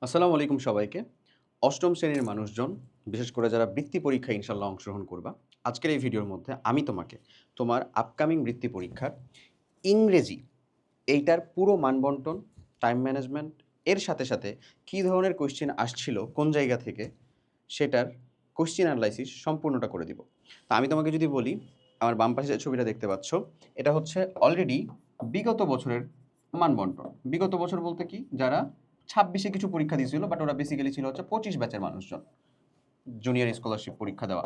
আসসালামু আলাইকুম সবাইকে। অষ্টম শ্রেণীর মানুষজন, বিশেষ করে যারা বৃত্তি পরীক্ষায় ইনশাআল্লাহ অংশগ্রহণ করবা, আজকের এই ভিডিওর মধ্যে আমি তোমাকে তোমার আপকামিং বৃত্তি পরীক্ষার ইংরেজি এইটার পুরো মানবন্টন, টাইম ম্যানেজমেন্ট এর সাথে, সাথে কী ধরনের কোয়েশ্চেন আসছিল কোন জায়গা থেকে সেটার কোয়েশ্চেন অ্যানালাইসিস সম্পূর্ণটা করে দিব। তো আমি তোমাকে যদি বলি, আমার বাম পাশে যে ছবিটা দেখতে পাচ্ছ, এটা হচ্ছে অলরেডি বিগত বছরের মানবন্টন। বিগত বছর বলতে কি, যারা 26-এ কিছু পরীক্ষা দিয়েছিল, বাট ওরা বেসিক্যালি ছিল হচ্ছে 25 ব্যাচের মানুষজন, জুনিয়র স্কলারশিপ পরীক্ষা দেওয়া।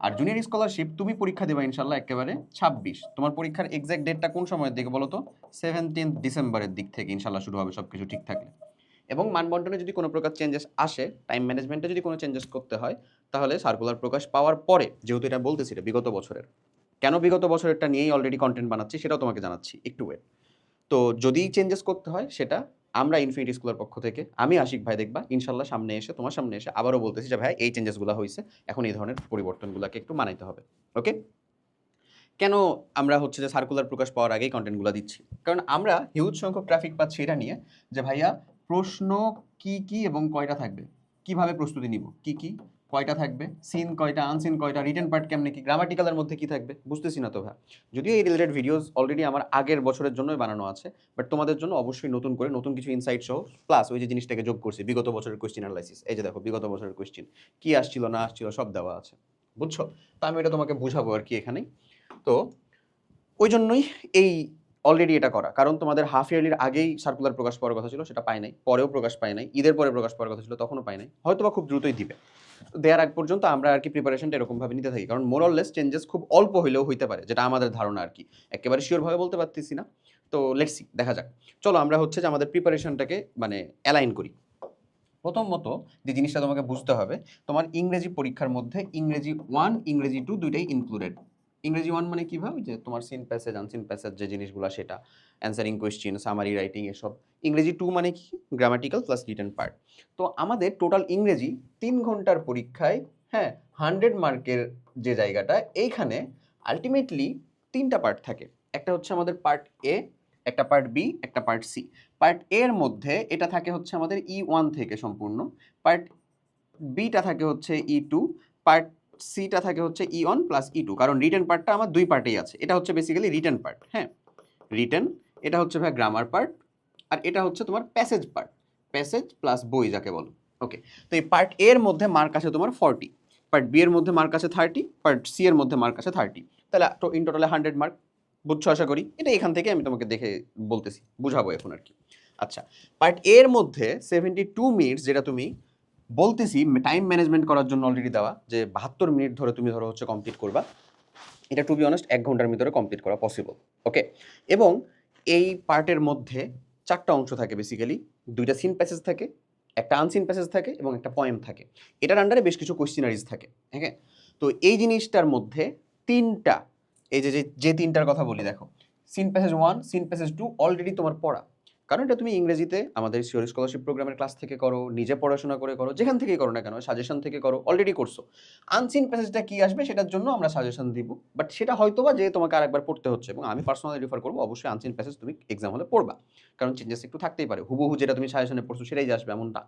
আর জুনিয়র স্কলারশিপ তুমি পরীক্ষা দেবা ইনশাল্লাহ একেবারে 26। তোমার পরীক্ষার এক্সাক্ট ডেটটা কোন সময়ের দিকে বলো তো? 17 ডিসেম্বরের দিক থেকে ইনশাল্লাহ শুরু হবে, সব কিছু ঠিক থাকলে। এবং মানবন্টনে যদি কোনো প্রকার চেঞ্জেস আসে, টাইম ম্যানেজমেন্টে যদি কোনো চেঞ্জেস করতে হয়, তাহলে সার্কুলার প্রকাশ পাওয়ার পরে, যেহেতু এটা বলতেছি এটা বিগত বছরের, কেন বিগত বছরেরটা নিয়েই অলরেডি কন্টেন্ট বানাচ্ছি সেটাও তোমাকে জানাচ্ছি, একটু ওয়েট। তো যদি চেঞ্জেস করতে হয় সেটা আমরা ইনফিনিটি স্কুলের পক্ষ থেকে, আমি আশিক ভাই, দেখবা ইনশাল্লাহ সামনে এসে, তোমার সামনে এসে আবারও বলতেছি যে ভাই এই চেঞ্জেসগুলো হয়েছে, এখন এই ধরনের পরিবর্তনগুলোকে একটু মানাইতে হবে। ওকে? কেন আমরা হচ্ছে যে সার্কুলার প্রকাশ পাওয়ার আগেই কন্টেন্টগুলো দিচ্ছি? কারণ আমরা হিউজ সংখ্যক ট্রাফিক পাচ্ছি এটা নিয়ে, যে ভাইয়া প্রশ্ন কি কি এবং কয়টা থাকবে, কিভাবে প্রস্তুতি নিব, কি কি কয়টা থাকবে, সিন কয়টা, আনসিন কয়টা, রিটেন পার্ট কেমনে, কি গ্রামাটিক্যালের মধ্যে কি থাকবে, বুঝতেছি না তো ভাই। যদিও এই রিলেটেড ভিডিওস অলরেডি আমার আগের বছরের জন্যই বানানো আছে, বাট তোমাদের জন্য অবশ্যই নতুন করে নতুন কিছু ইনসাইট সহ, প্লাস ওই যে জিনিসটাকে যোগ করছি, বিগত বছরের কোয়েশ্চেন অ্যানালাইসিস। এই যে দেখো বিগত বছরের কোয়েশ্চেন কি আসছিল না আসছিল সব দেওয়া আছে, বুঝছো? তো আমি এটা তোমাকে বুঝাবো আর কি এখানেই। তো ওই জন্যই এই অলরেডি এটা করা, কারণ তোমাদের হাফ ইয়ারলির আগেই সার্কুলার প্রকাশ পাওয়ার কথা ছিল, সেটা পায় নাই, পরেও প্রকাশ পায় নাই, ঈদের পরে প্রকাশ পাওয়ার কথা ছিল, তখনও পায় নাই, হয়তো বা খুব দ্রুতই দিবে। তো দেওয়ার আগ পর্যন্ত আমরা আর কি প্রিপারেশনটা এরকমভাবে নিতে থাকি, কারণ মোরললেস চেঞ্জেস খুব অল্প হইলেও হইতে পারে, যেটা আমাদের ধারণা আর কি। একেবারে শিওরভাবে বলতে পারতেছি না, তো লেটস সি, দেখা যাক। চলো আমরা হচ্ছে যে আমাদের প্রিপারেশনটাকে মানে অ্যালাইন করি। প্রথমত যে জিনিসটা তোমাকে বুঝতে হবে, তোমার ইংরেজি পরীক্ষার মধ্যে ইংরেজি 1, ইংরেজি 2 দুইটাই ইনক্লুডেড। ইংরেজি 1 মানে কিভাবে, যে তোমার সিন প্যাসেজ, আনসিন প্যাসেজ যে জিনিসগুলো, সেটা অ্যান্সারিং কোয়েশ্চেন, সামারি রাইটিং, এসব। ইংরেজি 2 মানে কি, গ্রামাটিক্যাল প্লাস রিটেন পার্ট। তো আমাদের টোটাল ইংরেজি 3 ঘন্টার পরীক্ষায়, হ্যাঁ, 100 মার্কের যে জায়গাটা, এইখানে আলটিমেটলি 3টা পার্ট থাকে। একটা হচ্ছে আমাদের পার্ট এ, একটা পার্ট বি, একটা পার্ট সি। পার্ট এর মধ্যে এটা থাকে হচ্ছে আমাদের E1 থেকে সম্পূর্ণ, পার্ট বিটা থাকে হচ্ছে E2, পার্ট সিটা থাকে হচ্ছে E1 প্লাস E2, কারণ রিটেন পার্টটা আমার 2 পার্টেই আছে। এটা হচ্ছে বেসিক্যালি রিটেন পার্ট, হ্যাঁ, রিটেন। এটা হচ্ছে ভাই গ্রামার পার্ট, আর এটা হচ্ছে তোমার প্যাসেজ পার্ট, প্যাসেজ প্লাস বই যাকে বলো। ওকে, তো এই পার্ট এর মধ্যে মার্ক আছে তোমার 40, পার্ট বি এর মধ্যে মার্ক আছে 30, পার্ট সি এর মধ্যে মার্ক আছে 30, তাহলে তো ইন টোটালে 100 মার্ক। বুঝছো আশা করি, এটা এখান থেকে আমি তোমাকে দেখে বলতেছি, বুঝাবো এখন আর কি। আচ্ছা, পার্ট এর মধ্যে 72 মিনিটস, যেটা তুমি বলতেছি টাইম ম্যানেজমেন্ট করার জন্য অলরেডি দেওয়া, যে 72 মিনিট ধরে তুমি ধরো হচ্ছে কমপ্লিট করবা, এটা টু বি অনেস্ট 1 ঘন্টার ভিতরে কমপ্লিট করা পসিবল। ওকে, এবং এই পার্টের মধ্যে 4টা অংশ থাকে বেসিক্যালি, 2টা সিন প্যাসেজ থাকে, একটা আনসিন প্যাসেজ থাকে, এবং একটা পয়েম থাকে। এটার আন্ডারে বেশ কিছু কোয়েশ্চেনারিজ থাকে, হ্যাঁ। তো এই জিনিসটার মধ্যে 3টা, এই যে যে 3টার কথা বলি, দেখো, seen passage 1, seen passage 2 already তোমার পড়া, কারণ এটা তুমি ইংরেজিতে আমাদের শিওর স্কলারশিপ প্রোগ্রামের ক্লাস থেকে করো, নিজে পড়াশোনা করে করো, যেখান থেকেই করো না কেন, সাজেশন থেকে করো, অলরেডি করছো। আনসিন প্যাসেজটা কি আসবে সেটার জন্য আমরা সাজেশন দিব, বাট সেটা হয়তো বা যে তোমাকে আরেকবার পড়তে হচ্ছে, এবং আমি পার্সোনালি রিফার করবো অবশ্যই আনসিন প্যাসেজ তুমি এক্সাম হলে পড়বা, কারণ চেঞ্জেস একটু থাকতেই পারে, হুবহু যেটা তুমি সাজেশনে পড়ছো সেটাই যে আসবে এমনটা।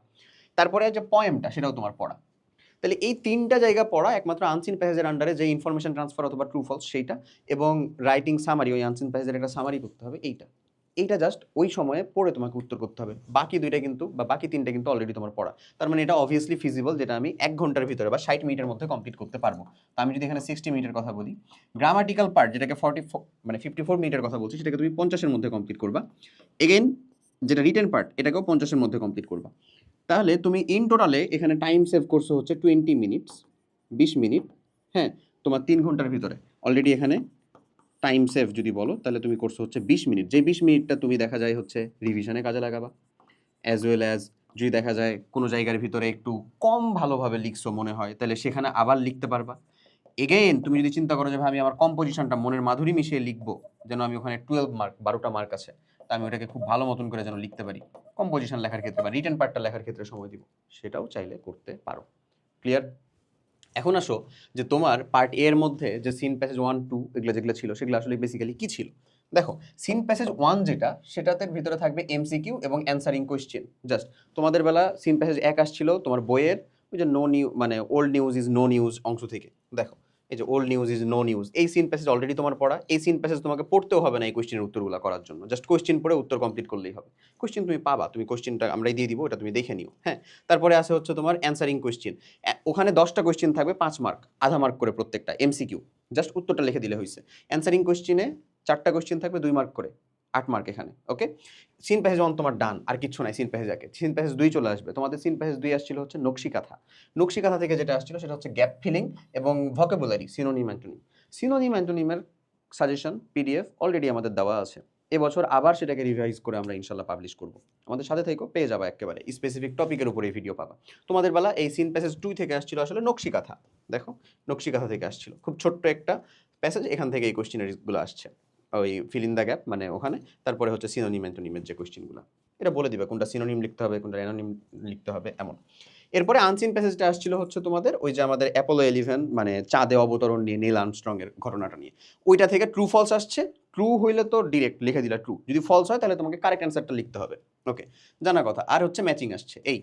তারপরে যে পয়েমটা, সেটাও তোমার পড়া। তাহলে এই 3টা জায়গা পড়া একমাত্র আনসিন প্যাসেজের আন্ডারে, যে ইনফরমেশন ট্রান্সফার অথবা ট্রু ফলস সেইটা, এবং রাইটিং সামারি, ওই আনসিন প্যাসেজের একটা সামারি করতে হবে, এইটা জাস্ট ওই সময়ে পড়ে তোমাকে উত্তর করতে হবে। বাকি 2টা কিন্তু, বা বাকি 3টা কিন্তু অলরেডি তোমার পড়া। তার মানে এটা অবভিয়াসলি ফিজিবল, যেটা আমি 1 ঘন্টার ভিতরে বা 60 মিনিটের মধ্যে কমপ্লিট করতে পারবো। তো আমি যদি এখানে 60 মিনিটের কথা বলি, গ্রামাটিক্যাল পার্ট যেটাকে 44 মানে 54 মিনিটের কথা বলছি, সেটাকে তুমি 50-এর মধ্যে কমপ্লিট করবা। এগেইন যেটা রিটেন পার্ট, এটাকেও 50-এর মধ্যে কমপ্লিট করবা। তাহলে তুমি ইন টোটালে এখানে টাইম সেভ করছো হচ্ছে 20 মিনিটস, 20 মিনিট, হ্যাঁ, তোমার 3 ঘন্টার ভিতরে। অলরেডি এখানে টাইম সেভ যদি বলো, তাহলে তুমি করছো হচ্ছে 20 মিনিট, যে 20 মিনিটটা তুমি দেখা যায় হচ্ছে রিভিশনে কাজে লাগাবা, অ্যাজ ওয়েল অ্যাজ যদি দেখা যায় কোনো জায়গার ভিতরে একটু কম ভালোভাবে লিখছো মনে হয়, তাহলে সেখানে আবার লিখতে পারবা। এগেইন তুমি যদি চিন্তা করো যে ভাই আমি আমার কম্পোজিশনটা মনের মাধুরী মিশিয়ে লিখবো, যেন আমি ওখানে 12 মার্ক, 12টা মার্ক আছে, তা আমি ওটাকে খুব ভালো মতন করে যেন লিখতে পারি, কম্পোজিশন লেখার ক্ষেত্রে বা রিটেন পার্টটা লেখার ক্ষেত্রে সময় দিব, সেটাও চাইলে করতে পারো। ক্লিয়ার? এখন আসো যে তোমার পার্ট এ এর মধ্যে যে সিন প্যাসেজ 1, 2 এগুলো যেগুলো ছিল, সেগুলো আসলে বেসিক্যালি কি ছিল। দেখো সিন প্যাসেজ 1 যেটা সেটাতে ভিতরে থাকবে এমসিকিউ এবং অ্যানসারিং কোয়েশ্চেন। জাস্ট তোমাদের বেলা সিন প্যাসেজ 1 আসছিল তোমার বইয়ের ওই যে নো নিউ মানে old news is no news অংশ থেকে। দেখো এই যে old news is no news, এই সিন প্যাসেজ অলরেডি তোমার পড়া। এই সিন প্যাসেজ তোমাকে পড়তেও হবে না এই কোয়েশ্চেনের উত্তরগুলো করার জন্য, জাস্ট কোয়েশ্চেন পড়ে উত্তর কমপ্লিট করলেই হবে। কোয়েশ্চেন তুমি পাবা, তুমি কোয়েশ্চেনটা আমরাই দিয়ে দিব, এটা তুমি দেখে নিও। হ্যাঁ, তারপরে আসে হচ্ছে তোমার অ্যানসারিং কোয়েশ্চেন। ওখানে 10টা কোয়েশ্চেন থাকবে 5 মার্ক, আধা মার্ক করে প্রত্যেকটা এমসিকিউ, জাস্ট উত্তরটা লিখে দিলে হয়েছে। অ্যানসারিং কোয়েশ্চেনে 4টা কোয়েশ্চেন থাকবে 2 মার্ক করে, 8 মার্ক এখানে। ওকে, সিন প্যাসেজ 1 তোমার ডান, আর কিছু নাই সিন প্যাসেজ 1। সিন প্যাসেজ 2 চলে আসবে তোমাদের। সিন প্যাসেজ 2 আসছিল হচ্ছে নকশি কাঁথা। নকশি কাঁথা থেকে যেটা আসছিল সেটা হচ্ছে গ্যাপ ফিলিং এবং ভোকাবুলারি, সিনোনিম অ্যান্টোনিম। সিনোনিম অ্যান্টোনিমের সাজেশন পিডিএফ অলরেডি আমাদের দেওয়া আছে। এবছর আবার সেটাকে রিভাইজ করে আমরা ইনশাল্লাহ পাবলিশ করব। আমাদের সাথে থেকেও পেয়ে যাবা, একেবারে স্পেসিফিক টপিকের উপরে ভিডিও পাবা। তোমাদের বেলা এই সিন প্যাসেজ 2 থেকে আসছিল আসলে নকশি কাঁথা। দেখো নকশি কাঁথা থেকে আসছিল, খুব ছোট্ট একটা প্যাসেজ, এখান থেকে এই কোশ্চেনারিগুলো আসছে। ওই ফিল ইন দ্য গ্যাপ মানে ওখানে, তারপরে হচ্ছে সিনোনিম অ্যান্টোনিমের যে কোশ্চেনগুলো, এটা বলে দিবে কোনটা সিনোনিম লিখতে হবে কোনটা অ্যানোনিম লিখতে হবে এমন। এরপরে আনসিন প্যাসেজটা আসছিল হচ্ছে তোমাদের ওই যে আমাদের অ্যাপোলো 11 মানে চাঁদে অবতরণ নিয়ে নীল আর্মস্ট্রং এর ঘটনাটা নিয়ে। ওইটা থেকে ট্রু ফলস আসছে। ট্রু হইলে তো ডিরেক্ট লিখে দিলা ট্রু, যদি ফলস হয় তাহলে তোমাকে কারেক্ট অ্যান্সারটা লিখতে হবে। ওকে, জানা কথা। আর হচ্ছে ম্যাচিং আসছে এই।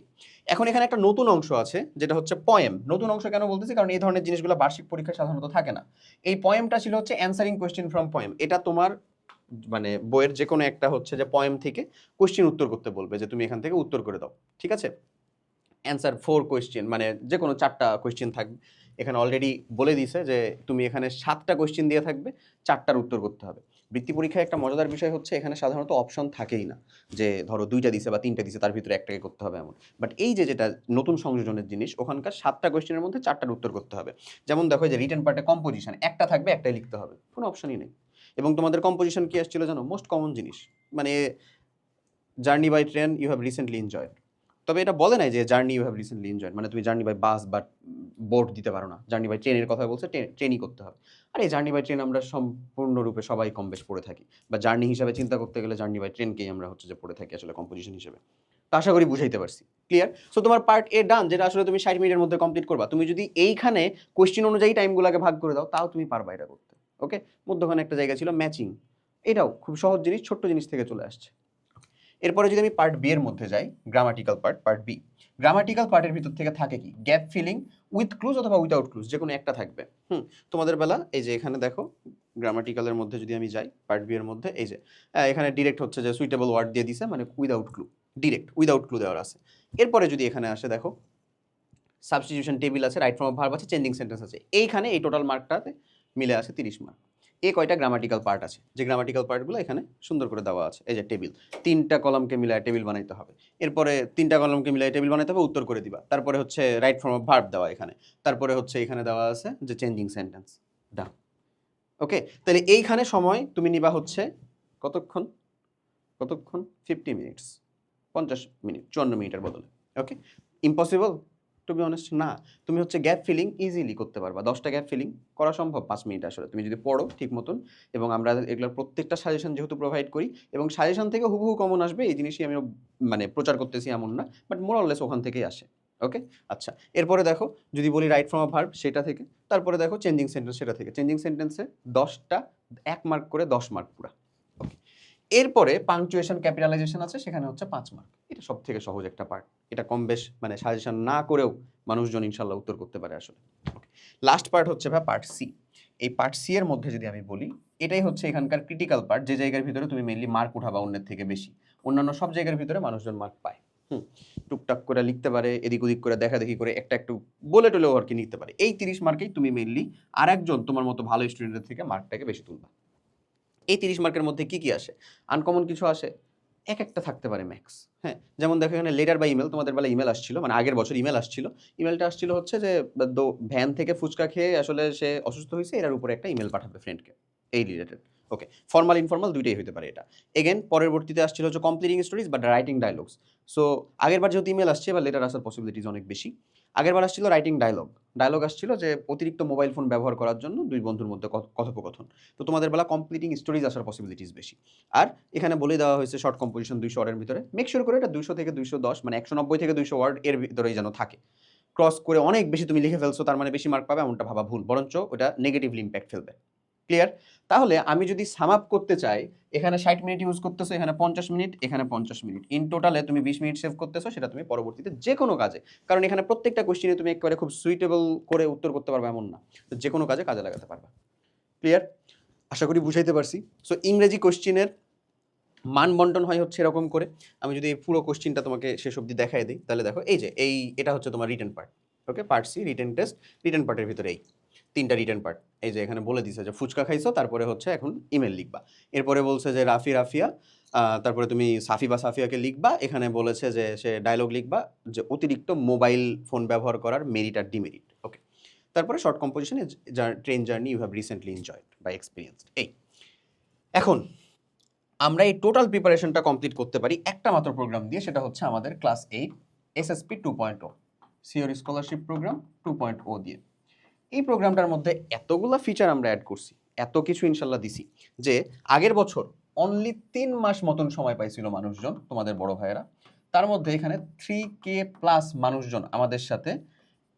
এখন এখানে একটা নতুন অংশ আছে যেটা হচ্ছে পয়েম। নতুন অংশ কেন বলতেছি, কারণ এই ধরনের জিনিসগুলো বার্ষিক পরীক্ষায় সাধারণত থাকে না। এই পয়েমটা ছিল হচ্ছে অ্যান্সারিং কোয়েশ্চেন ফ্রম পয়েম। এটা তোমার মানে বইয়ের যে কোনো একটা হচ্ছে যে পয়েম থেকে কোয়েশ্চেন উত্তর করতে বলবে, যে তুমি এখান থেকে উত্তর করে দাও। ঠিক আছে, অ্যান্সার 4 কোয়েশ্চেন মানে যে কোনো 4টা কোয়েশ্চেন থাকবে। এখানে অলরেডি বলে দিয়েছে যে তুমি এখানে 7টা কোয়েশ্চেন দিয়ে থাকবে, 4টার উত্তর করতে হবে। বৃত্তি পরীক্ষায় একটা মজাদার বিষয় হচ্ছে এখানে সাধারণত অপশন থাকেই না, যে ধরো 2টা দিছে বা 3টা দিছে তার ভিতরে একটাকে করতে হবে এমন। বাট এই যে যেটা নতুন সংযোজনের জিনিস, ওখানকার 7টা কোয়েশ্চেনের মধ্যে 4টার উত্তর করতে হবে। যেমন দেখো যে রিটেন পার্টে কম্পোজিশন একটা থাকবে, একটাই লিখতে হবে, কোনো অপশনই নেই। এবং তোমাদের কম্পোজিশন কি আসছিল জানো, মোস্ট কমন জিনিস, মানে journey by train you have recently enjoyed. তবে এটা বলে নাই যে journey you have recently enjoyed মানে তুমি জার্নি বাই বাস বা বোট দিতে পারো না, জার্নি বাই ট্রেনের কথা বলছে, ট্রেনই করতে হবে। আর এই জার্নি বাই ট্রেন আমরা সম্পূর্ণরূপে সবাই কম বেশ পড়ে থাকি, বা জার্নি হিসাবে চিন্তা করতে গেলে জার্নি বাই ট্রেনকেই আমরা হচ্ছে যে পড়ে থাকি আসলে কম্পোজিশন হিসেবে। তো আশা করি বুঝাইতে পারছি, ক্লিয়ার? সো তোমার পার্ট এ ডান, যেটা আসলে তুমি 60 মিনিটের মধ্যে কমপ্লিট করবা। তুমি যদি এইখানে কোয়েশ্চেন অনুযায়ী টাইমগুলোকে ভাগ করে দাও তাও তুমি পারবা এটা করতে। ওকে, মধ্যখানে একটা জায়গা ছিল ম্যাচিং, এটাও খুব সহজ জিনিস, ছোট্ট জিনিস থেকে চলে আসছে। এরপরে যদি আমি পার্ট বি এর মধ্যে যাই, grammatical part, part B. Grammatical পার্টের ভিতর থেকে থাকে কি, গ্যাপ ফিলিং উইথ ক্লুজ অথবা উইদাউট ক্লুজ, যে কোনো একটা থাকবে। তোমাদের বেলা এই যে এখানে দেখো গ্রামাটিক্যালের মধ্যে যদি আমি যাই পার্ট বি এর মধ্যে, এই যে এখানে ডিরেক্ট হচ্ছে যে সুইটেবল ওয়ার্ড দিয়ে দিছে, মানে without clue, direct without clue দেওয়ার আছে। এরপরে যদি এখানে আসে দেখো সাবস্টিটিউশন টেবিল আছে, রাইট ফর্ম অফ ভার্ব আছে, চেঞ্জিং সেন্টেন্স আছে। এইখানে এই টোটাল মার্কটাতে মিলে আছে 30 মার্ক। এই কয়টা গ্রামাটিক্যাল পার্ট আছে, যে গ্রামাটিক্যাল পার্টগুলো এখানে সুন্দর করে দেওয়া আছে। এই যে টেবিল, 3টা কলামকে মিলায় টেবিল বানাইতে হবে। এরপরে 3টা কলামকে মিলায় টেবিল বানাইতে হবে, উত্তর করে দিবা। তারপরে হচ্ছে রাইট ফর্ম অফ ভার্ব দেওয়া এখানে। তারপরে হচ্ছে এখানে দেওয়া আছে যে চেঞ্জিং সেন্টেন্স। ডান। ওকে, তাহলে এইখানে সময় তুমি নিবা হচ্ছে কতক্ষণ, কতক্ষণ 50 মিনিটস, 50 মিনিট, 54 মিনিটের বদলে। ওকে, ইম্পসিবল টু বি অনেস্ট না। তুমি হচ্ছে গ্যাপ ফিলিং ইজিলি করতে পারবা, 10টা গ্যাপ ফিলিং করা সম্ভব 5 মিনিট আসলে, তুমি যদি পড়ো ঠিক মতন। এবং আমরা এগুলোর প্রত্যেকটা সাজেশন যেহেতু প্রোভাইড করি, এবং সাজেশন থেকে হুবহু কমন আসবে এই জিনিসই আমি মানে প্রচার করতেছি এমন না, বাট মোরাললেস ওখান থেকেই আসে। ওকে, আচ্ছা। এরপরে দেখো যদি বলি রাইট ফর্ম অফ ভার্ব সেটা থেকে, তারপরে দেখো চেঞ্জিং সেন্টেন্স সেটা থেকে। চেঞ্জিং সেন্টেন্সে 10টা 1 মার্ক করে 10 মার্ক পুরা। ওকে, এরপরে পাংচুয়েশন ক্যাপিটালাইজেশন আছে, সেখানে হচ্ছে 5 মার্ক। এটা সব থেকে সহজ একটা পার্ট, এটা কম বেশ মানে সাজেশন না করেও মানুষজন ইনশাল্লাহ উত্তর করতে পারে আসলে। লাস্ট পার্ট হচ্ছে ভাই পার্ট সি। এই পার্ট সি এর মধ্যে যদি আমি বলি, এটাই হচ্ছে এখানকার ক্রিটিক্যাল পার্ট, যে জায়গার ভিতরে তুমি মেইনলি মার্ক উঠাবা অন্যের থেকে বেশি। অন্যান্য সব জায়গার ভিতরে মানুষজন মার্ক পায়, টুকটাক করে লিখতে পারে, এদিক ওদিক করে দেখাদেখি করে একটা একটু বলে টলেও আর কি লিখতে পারে। এই 30 মার্কেই তুমি মেইনলি আর একজন তোমার মতো ভালো স্টুডেন্টের থেকে মার্কটাকে বেশি তুলবা। এই 30 মার্কের মধ্যে কি কি আসে, আনকমন কিছু আসে, এক একটা থাকতে পারে ম্যাক্স। হ্যাঁ, যেমন দেখো এখানে লেটার বা ইমেল, তোমাদের বেলা ইমেল আসছিল, মানে আগের বছর ইমেল আসছিল। ইমেলটা আসছিল হচ্ছে যে ভ্যান থেকে ফুচকা খেয়ে আসলে সে অসুস্থ হয়েছে, এটার উপরে একটা ইমেল পাঠাবে ফ্রেন্ডকে, এই রিলেটেড। ওকে, ফর্মাল ইনফর্মাল দুইটাই হতে পারে এটা। এগেন পরবর্তীতে আসছিল হচ্ছে কমপ্লিটিং স্টোরিজ বা রাইটিং ডায়লগস। সো আগেরবার যেহেতু ইমেল আসছে, এবার লেটার আসার পসিবিলিটিস অনেক বেশি। আগেরবার আসছিল রাইটিং ডায়লগ, ডায়লগ আসছিল যে অতিরিক্ত মোবাইল ফোন ব্যবহার করার জন্য দুই বন্ধুর মধ্যে কথোপকথন। তো তোমাদের বেলা কমপ্লিটিং স্টোরিজ আসার পসিবিলিটিস বেশি। আর এখানে বলে দেওয়া হয়েছে শর্ট কম্পোজিশন 200 ওয়ার্ডের ভিতরে। মেক শিওর করে এটা 200 থেকে 210 মানে 190 থেকে 200 ওয়ার্ড এর ভিতরেই যেন থাকে। ক্রস করে অনেক বেশি তুমি লিখে ফেলছো তার মানে বেশি মার্ক পাবে এমনটা ভাবা ভুল, বরঞ্চ ওটা নেগেটিভলি ইম্প্যাক্ট ফেলবে। ক্লিয়ার? তাহলে আমি যদি সাম আপ করতে চাই, এখানে 60 মিনিট ইউজ করতেছো, এখানে 50 মিনিট, এখানে 50 মিনিট। ইন টোটালে তুমি 20 মিনিট সেভ করতেছো, সেটা তুমি পরবর্তীতে যেকোনো কাজে, কারণ এখানে প্রত্যেকটা কোয়েশ্চেনে তুমি একেবারে খুব সুইটেবল করে উত্তর করতে পারবে এমন না। তো যেকোনো কাজে লাগাতে পারবা। ক্লিয়ার? আশা করি বুঝাইতে পারছি। সো ইংরেজি কোয়েশ্চেনের মান বন্টন হয় হচ্ছে এরকম করে। আমি যদি এই পুরো কোশ্চেনটা তোমাকে শেষ অবধি দেখাই দিই, তাহলে দেখো এই যে এটা হচ্ছে তোমার written part. Okay, part C written test. Written পার্টের ভিতরে এই 3টা রিটেন পার্ট। এই যে এখানে বলে দিছে যে ফুচকা খাইছো, তারপরে হচ্ছে এখন ইমেল লিখবা। এরপরে বলছে যে রাফিয়া, তারপরে তুমি সাফি বা সাফিয়াকে লিখবা। এখানে বলেছে যে সে ডায়লগ লিখবা যে অতিরিক্ত মোবাইল ফোন ব্যবহার করার মেরিট আর ডিমেরিট। ওকে, তারপরে short composition train journey you have recently enjoyed বা এক্সপিরিয়েন্সড। এই এখন আমরা এই টোটাল প্রিপারেশনটা কমপ্লিট করতে পারি একটা মাত্র প্রোগ্রাম দিয়ে, সেটা হচ্ছে আমাদের ক্লাস 8 এসএসপি 2.0 সিওরি স্কলারশিপ প্রোগ্রাম 2.0 দিয়ে। এই প্রোগ্রামটার মধ্যে এতগুলা ফিচার আমরা অ্যাড করছি, এত কিছু ইনশাল্লাহ দিছি, যে আগের বছর অনলি 3 মাস মতন সময় পাইছিল মানুষজন, তোমাদের বড় ভাইয়েরা। তার মধ্যে এখানে 3K প্লাস মানুষজন আমাদের সাথে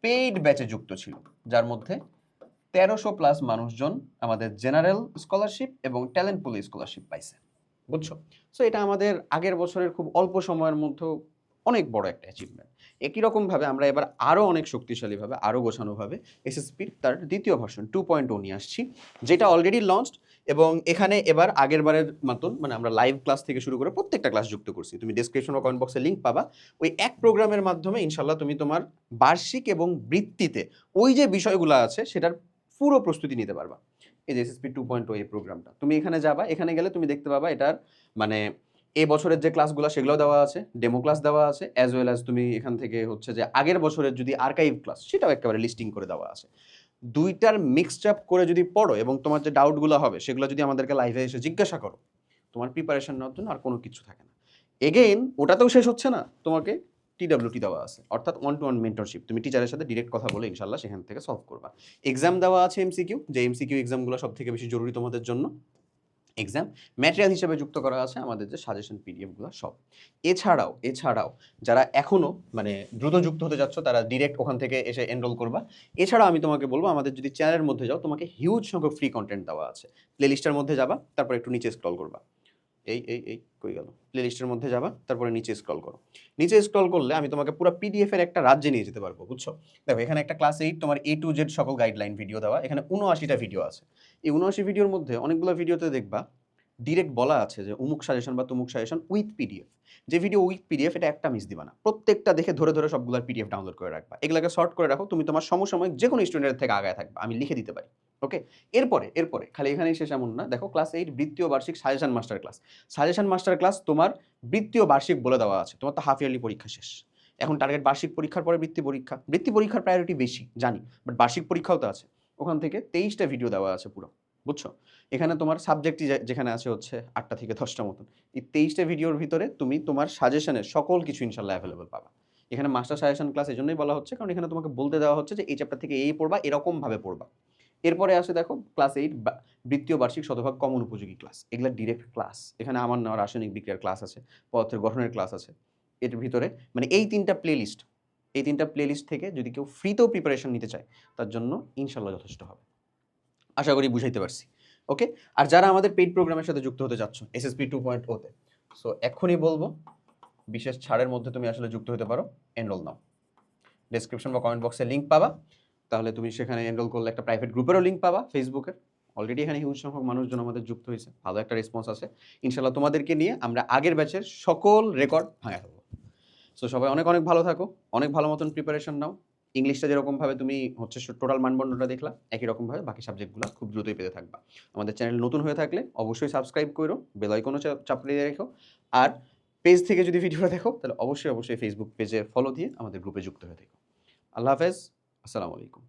পেইড ব্যাচে যুক্ত ছিল, যার মধ্যে 1300 প্লাস মানুষজন আমাদের জেনারেল স্কলারশিপ এবং ট্যালেন্ট পুল স্কলারশিপ পাইছে। বুঝছো? সো এটা আমাদের আগের বছরের খুব অল্প সময়ের মধ্যে অনেক বড় একটা অ্যাচিভমেন্ট। একই রকমভাবে আমরা এবার আরও অনেক শক্তিশালীভাবে, আরও গোছানোভাবে এসএসপির তার দ্বিতীয় ভার্সন 2.0 নিয়ে আসছি, যেটা অলরেডি লঞ্চড। এবং এখানে এবার আগের বারের মতন মানে আমরা লাইভ ক্লাস থেকে শুরু করে প্রত্যেকটা ক্লাস যুক্ত করছি। তুমি ডেসক্রিপশন বা কমেন্ট বক্সে লিঙ্ক পাবা। ওই এক প্রোগ্রামের মাধ্যমে ইনশাল্লাহ তুমি তোমার বার্ষিক এবং বৃত্তিতে ওই যে বিষয়গুলো আছে সেটার পুরো প্রস্তুতি নিতে পারবা। এই যে এসএসপি 2.0 এই প্রোগ্রামটা, তুমি এখানে যাবা, এখানে গেলে তুমি দেখতে পাবা এটার মানে এই বছরের যে ক্লাসগুলো সেগুলোও দেওয়া আছে, ডেমো ক্লাস দেওয়া আছে, অ্যাজ ওয়েল অ্যাজ তুমি এখান থেকে হচ্ছে যে আগের বছরের যদি আর্কাইভ ক্লাস সেটাও একেবারে লিস্টিং করে দেওয়া আছে। দুইটার মিক্সড আপ করে যদি পড়ো এবং তোমার যে ডাউটগুলো হবে সেগুলো যদি আমাদেরকে লাইভে এসে জিজ্ঞাসা করো, তোমার প্রিপারেশন নেওয়ার জন্য আর কোনো কিছু থাকে না। এগেইন ওটাতেও শেষ হচ্ছে না, তোমাকে টিডব্লিউটি দেওয়া আছে, অর্থাৎ 1-to-1 মেন্টরশিপ। তুমি টিচারের সাথে ডিরেক্ট কথা বলে ইনশাল্লাহ সেখান থেকে সলভ করবা। এক্সাম দেওয়া আছে এমসিকিউ, যে এমসিকিউ এক্সামগুলো সব থেকে বেশি জরুরি তোমাদের জন্য। এক্সাম ম্যাটেরিয়াল হিসেবে যুক্ত করা আছে আমাদের যে সাজেশন পিডিএফগুলো সব। এছাড়াও যারা এখনও মানে দ্রুত যুক্ত হতে যাচ্ছ তারা ডিরেক্ট ওখান থেকে এসে এনরোল করবা। এছাড়াও আমি তোমাকে বলবো আমাদের যদি চ্যানেলের মধ্যে যাও, তোমাকে হিউজ সংখ্যক ফ্রি কন্টেন্ট দেওয়া আছে। প্লেলিস্টের মধ্যে যাবা, তারপর একটু নিচে স্ক্রল করবা। এই কই গেল? প্লেলিস্টের মধ্যে যাবা, তারপরে নিচে স্ক্রল করো। নিচে স্ক্রল করলে আমি তোমাকে পুরো পিডিএফ এর একটা রাজ্যে নিয়ে যেতে পারবো। বুঝছো? দেখো এখানে একটা ক্লাস 8 তোমার A to Z সকল গাইডলাইন ভিডিও দেওয়া, এখানে 79টা ভিডিও আছে। এই 79 ভিডিওর মধ্যে অনেকগুলো ভিডিওতে দেখবা ডিরেক্ট বলা আছে যে অমুক সাজেশন বা তমুক সাজেশন উইথ পিডিএফ। যে ভিডিও উইথ পিডিএফ এটা একটা মিস দিবা না, প্রত্যেকটা দেখে ধরে ধরে সবগুলোর পিডিএফ ডাউনলোড করে রাখবা। এগুলোকে শর্ট করে রাখো, তুমি তোমার সমসাময়িক যে কোনো স্টুডেন্টের থেকে আগায় থাকবা, আমি লিখে দিতে পারি। ওকে, এরপরে খালি এখানেই শেষ এমন না। দেখো ক্লাস 8 বৃত্তীয় বার্ষিক suggestion master class. Suggestion master class তোমার বৃত্তীয় বার্ষিক বলে দেওয়া আছে, তোমার তো হাফ ইয়ারলি পরীক্ষা শেষ, এখন টার্গেট বার্ষিক পরীক্ষার পরে বৃত্তি পরীক্ষা। বৃত্তি পরীক্ষার প্রায়োরিটি বেশি জানি, বাট বার্ষিক পরীক্ষাও তো আছে। ওখান থেকে 23টা ভিডিও দেওয়া আছে পুরো। বুঝছো? এখানে তোমার সাবজেক্টই যেখানে আছে হচ্ছে 8টা থেকে 10টা মতন। এই 23টা ভিডিওর ভিতরে তুমি তোমার সাজেশনের সকল কিছু ইনশাল্লাহ অ্যাভেলেবল পাবা। এখানে মাস্টার সাজেশন ক্লাস এজন্যই বলা হচ্ছে কারণ এখানে তোমাকে বলতে দেওয়া হচ্ছে যে এই চ্যাপ্টার থেকে এই পড়বা, এরকমভাবে পড়বা। এরপরে আসে দেখো ক্লাস 8 বৃত্তীয় বার্ষিক শতভাগ কমন উপযোগী ক্লাস। এগুলা ডিরেক্ট ক্লাস। এখানে আমার নেওয়া রাসায়নিক বিক্রিয়ার ক্লাস আছে, পদার্থের গঠনের ক্লাস আছে। এর ভিতরে মানে এই 3টা প্লেলিস্ট থেকে যদি কেউ ফ্রিতেও প্রিপারেশন নিতে চায় তার জন্য ইনশাল্লাহ যথেষ্ট হবে। আশা করি বুঝাইতে পারছি। ওকে, আর যারা আমাদের পেইড প্রোগ্রামের সাথে যুক্ত হতে যাচ্ছ এসএসপি 2.0 তে, সো এখনই বলবো বিশেষ ছাড়ের মধ্যে তুমি আসলে যুক্ত হতে পারো, এনরোল নাও। ডেসক্রিপশন বা কমেন্ট বক্সে লিঙ্ক পাবা, তাহলে তুমি সেখানে এনরোল করলে একটা প্রাইভেট গ্রুপেরও লিঙ্ক পাবা ফেসবুকের। অলরেডি এখানে হিউজ সংখ্যক মানুষজন আমাদের যুক্ত হয়েছে, ভালো একটা রেসপন্স আছে। ইনশাল্লাহ তোমাদেরকে নিয়ে আমরা আগের ব্যাচের সকল রেকর্ড ভাঙা ফেলবো। সো সবাই অনেক অনেক ভালো থাকো, অনেক ভালো মতন প্রিপারেশন নাও। ইংলিশটা যেরকমভাবে তুমি হচ্ছে টোটাল মানদণ্ডটা দেখলা, একই রকমভাবে বাকি সাবজেক্টগুলো খুব দ্রুতই পেতে থাকবা। আমাদের চ্যানেল নতুন হয়ে থাকলে অবশ্যই সাবস্ক্রাইব করো, বেল আইকনও চাপিয়ে রেখো। আর পেজ থেকে যদি ভিডিওটা দেখো তাহলে অবশ্যই ফেসবুক পেজে ফলো দিয়ে আমাদের গ্রুপে যুক্ত হয়ে থেকো। আল্লাহ হাফেজ, আসসালামু আলাইকুম।